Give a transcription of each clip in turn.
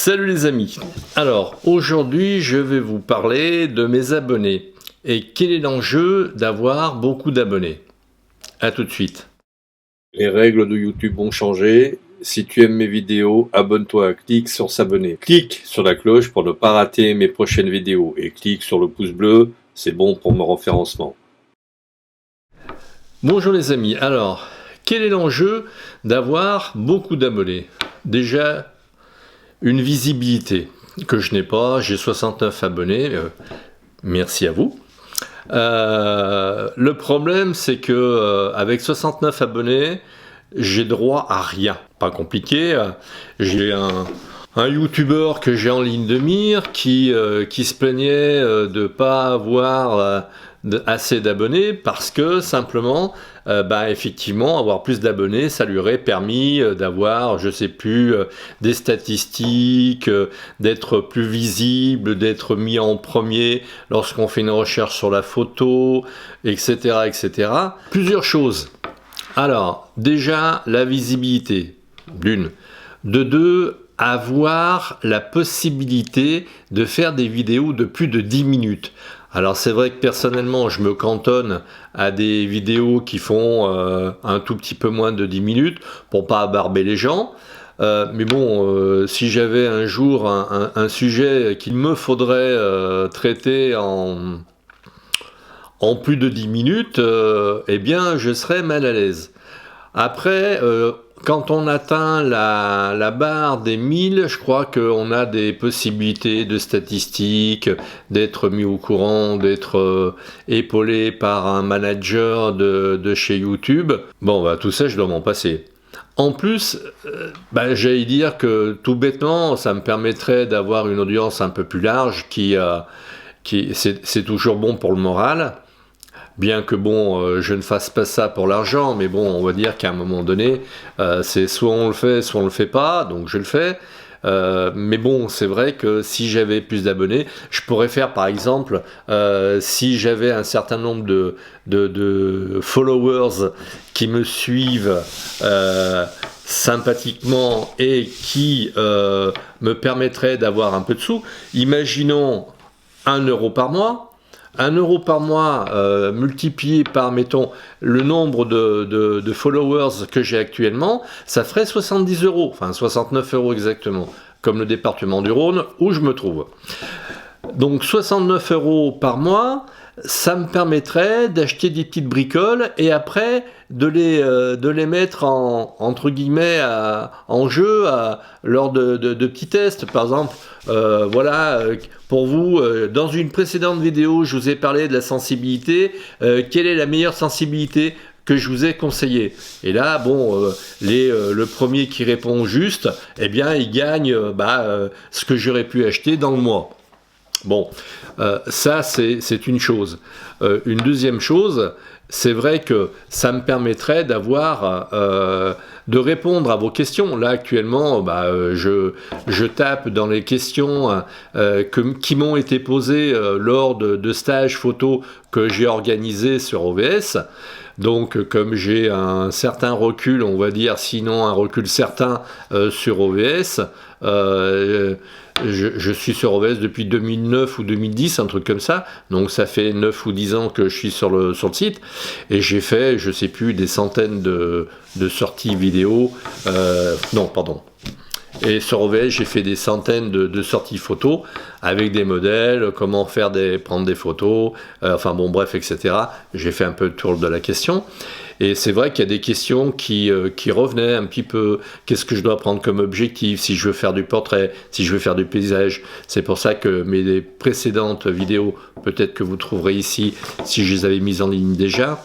Salut les amis. Alors aujourd'hui je vais vous parler de mes abonnés et quel est l'enjeu d'avoir beaucoup d'abonnés. A tout de suite. Les règles de YouTube ont changé. Si tu aimes mes vidéos, abonne-toi, clique sur s'abonner. Clique sur la cloche pour ne pas rater mes prochaines vidéos et clique sur le pouce bleu, c'est bon pour mon référencement. Bonjour les amis. Alors, quel est l'enjeu d'avoir beaucoup d'abonnés? Déjà, une visibilité que je n'ai pas, j'ai 69 abonnés, merci à vous. Le problème c'est que avec 69 abonnés, j'ai droit à rien, pas compliqué. J'ai un youtubeur que j'ai en ligne de mire qui se plaignait de pas avoir assez d'abonnés parce que simplement effectivement avoir plus d'abonnés ça lui aurait permis d'avoir je sais plus des statistiques, d'être plus visible, d'être mis en premier lorsqu'on fait une recherche sur la photo, etc., etc. Plusieurs choses. Alors déjà la visibilité d'une, de deux, avoir la possibilité de faire des vidéos de plus de 10 minutes. Alors c'est vrai que personnellement je me cantonne à des vidéos qui font un tout petit peu moins de 10 minutes pour pas barber les gens. Mais bon, si j'avais un jour un sujet qu'il me faudrait traiter en plus de 10 minutes, eh bien je serais mal à l'aise. Après, quand on atteint la barre des 1000, je crois qu'on a des possibilités de statistiques, d'être mis au courant, d'être épaulé par un manager de chez YouTube. Bon, tout ça, je dois m'en passer. En plus, j'allais dire que tout bêtement, ça me permettrait d'avoir une audience un peu plus large c'est toujours bon pour le moral. Bien que bon, je ne fasse pas ça pour l'argent, mais bon, on va dire qu'à un moment donné, c'est soit on le fait, soit on le fait pas, donc je le fais. Mais bon, c'est vrai que si j'avais plus d'abonnés, je pourrais faire par exemple, si j'avais un certain nombre de followers qui me suivent sympathiquement et qui me permettraient d'avoir un peu de sous, imaginons 1 euro par mois. 1 euro par mois multiplié par, mettons, le nombre de followers que j'ai actuellement, ça ferait 70 euros, enfin 69 euros exactement, comme le département du Rhône où je me trouve. Donc 69 euros par mois, ça me permettrait d'acheter des petites bricoles et après de les mettre entre guillemets en jeu lors de petits tests. Par exemple, pour vous, dans une précédente vidéo, je vous ai parlé de la sensibilité. Quelle est la meilleure sensibilité que je vous ai conseillé? Et là, bon, le premier qui répond juste, eh bien, il gagne ce que j'aurais pu acheter dans le mois. Bon, ça c'est une chose. Une deuxième chose, c'est vrai que ça me permettrait de répondre à vos questions. Là actuellement, je tape dans les questions qui m'ont été posées lors de stages photo que j'ai organisés sur OBS. Donc comme j'ai un certain recul, on va dire, sinon un recul certain sur OBS, je suis sur OBS depuis 2009 ou 2010, un truc comme ça, donc ça fait 9 ou 10 ans que je suis sur le site, et j'ai fait, je sais plus, des centaines de sorties vidéo, et sur OBS, j'ai fait des centaines de sorties photos avec des modèles, comment prendre des photos, etc. J'ai fait un peu le tour de la question. Et c'est vrai qu'il y a des questions qui revenaient un petit peu. Qu'est-ce que je dois prendre comme objectif si je veux faire du portrait, si je veux faire du paysage? C'est pour ça que mes précédentes vidéos, peut-être que vous trouverez ici, si je les avais mises en ligne déjà,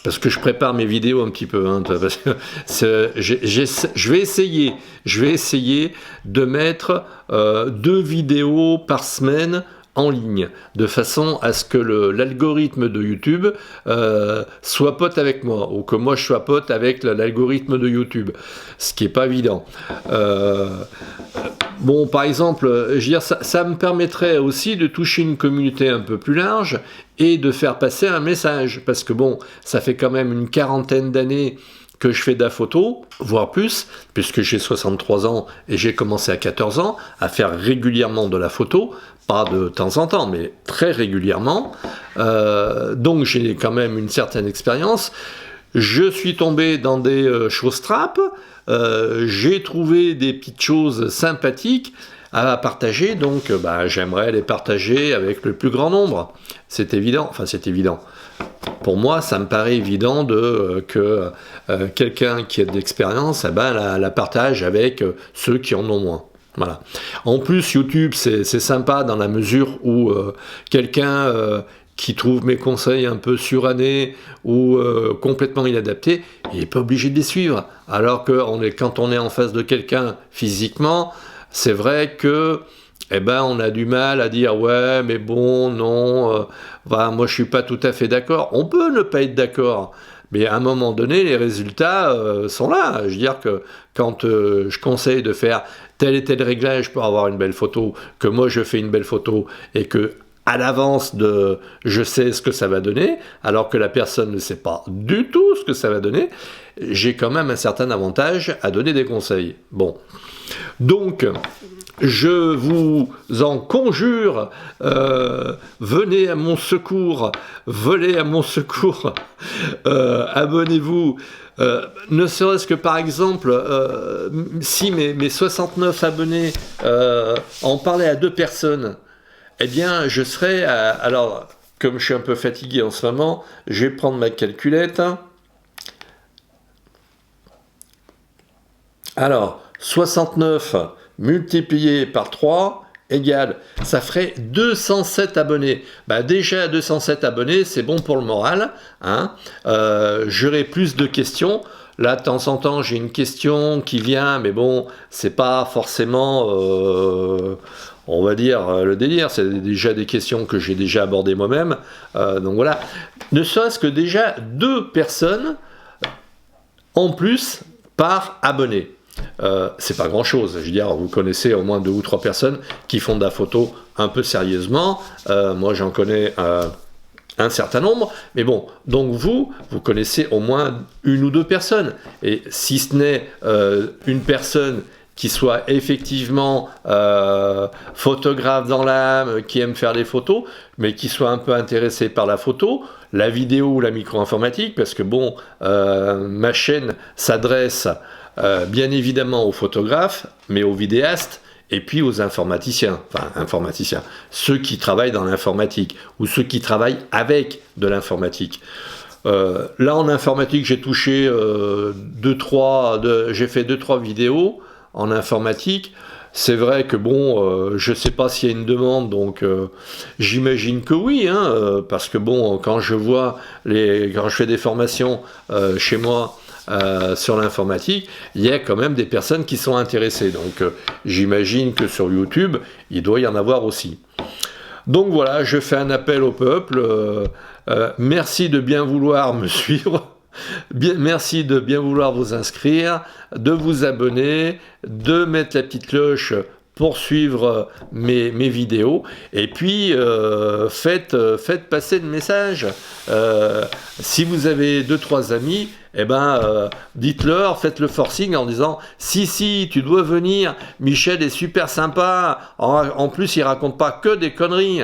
parce que je prépare mes vidéos un petit peu, parce que je vais essayer de mettre 2 vidéos par semaine en ligne, de façon à ce que l'algorithme de YouTube soit pote avec moi, ou que moi je sois pote avec l'algorithme de YouTube, ce qui n'est pas évident. Bon, par exemple, je veux dire, ça me permettrait aussi de toucher une communauté un peu plus large et de faire passer un message, parce que bon, ça fait quand même une quarantaine d'années que je fais de la photo, voire plus, puisque j'ai 63 ans et j'ai commencé à 14 ans à faire régulièrement de la photo, pas de temps en temps, mais très régulièrement. Donc j'ai quand même une certaine expérience. Je suis tombé dans des choses trappes, j'ai trouvé des petites choses sympathiques à partager, donc j'aimerais les partager avec le plus grand nombre. C'est évident, enfin c'est évident. Pour moi, ça me paraît évident que quelqu'un qui a de l'expérience la partage avec ceux qui en ont moins. Voilà. En plus, YouTube, c'est sympa dans la mesure où quelqu'un qui trouve mes conseils un peu surannés ou complètement inadaptés, il n'est pas obligé de les suivre. Alors que quand on est en face de quelqu'un physiquement, c'est vrai que on a du mal à dire ouais mais bon non moi je suis pas tout à fait d'accord. On peut ne pas être d'accord, mais à un moment donné les résultats sont là. Je veux dire que quand je conseille de faire tel et tel réglage pour avoir une belle photo, que moi je fais une belle photo et que à l'avance je sais ce que ça va donner, alors que la personne ne sait pas du tout ce que ça va donner, j'ai quand même un certain avantage à donner des conseils. Bon, donc je vous en conjure, venez à mon secours, abonnez-vous, ne serait-ce que par exemple, si mes 69 abonnés en parlaient à 2 personnes, eh bien je serais, alors comme je suis un peu fatigué en ce moment, je vais prendre ma calculette. Alors, 69 multiplié par 3 égale, ça ferait 207 abonnés. Déjà 207 abonnés, c'est bon pour le moral. Hein. J'aurai plus de questions. Là, de temps en temps, j'ai une question qui vient, mais bon, c'est pas forcément, on va dire, le délire. C'est déjà des questions que j'ai déjà abordées moi-même. Donc voilà. Ne serait-ce que déjà 2 personnes en plus par abonné. C'est pas grand chose, je veux dire, vous connaissez au moins 2 ou 3 personnes qui font de la photo un peu sérieusement, moi j'en connais un certain nombre, mais bon, donc vous connaissez au moins 1 ou 2 personnes, et si ce n'est une personne qui soit effectivement photographe dans l'âme, qui aime faire des photos, mais qui soit un peu intéressé par la photo, la vidéo ou la micro-informatique, parce que bon, ma chaîne s'adresse bien évidemment aux photographes, mais aux vidéastes, et puis aux informaticiens, ceux qui travaillent dans l'informatique, ou ceux qui travaillent avec de l'informatique. Là en informatique, j'ai touché j'ai fait 2-3 vidéos en informatique. C'est vrai que bon, je sais pas s'il y a une demande, donc j'imagine que oui, hein, parce que bon, quand je fais des formations chez moi, sur l'informatique, il y a quand même des personnes qui sont intéressées. Donc j'imagine que sur YouTube, il doit y en avoir aussi. Donc voilà, je fais un appel au peuple. Merci de bien vouloir me suivre. Merci de bien vouloir vous inscrire, de vous abonner, de mettre la petite cloche pour suivre mes vidéos, et puis faites passer le message. Si vous avez 2-3 amis, dites-leur, faites le forcing en disant si tu dois venir, Michel est super sympa, en plus il raconte pas que des conneries.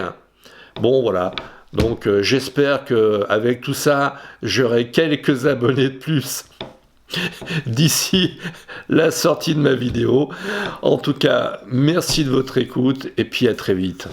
Bon voilà, donc j'espère qu'avec tout ça j'aurai quelques abonnés de plus d'ici la sortie de ma vidéo. En tout cas, merci de votre écoute et puis à très vite.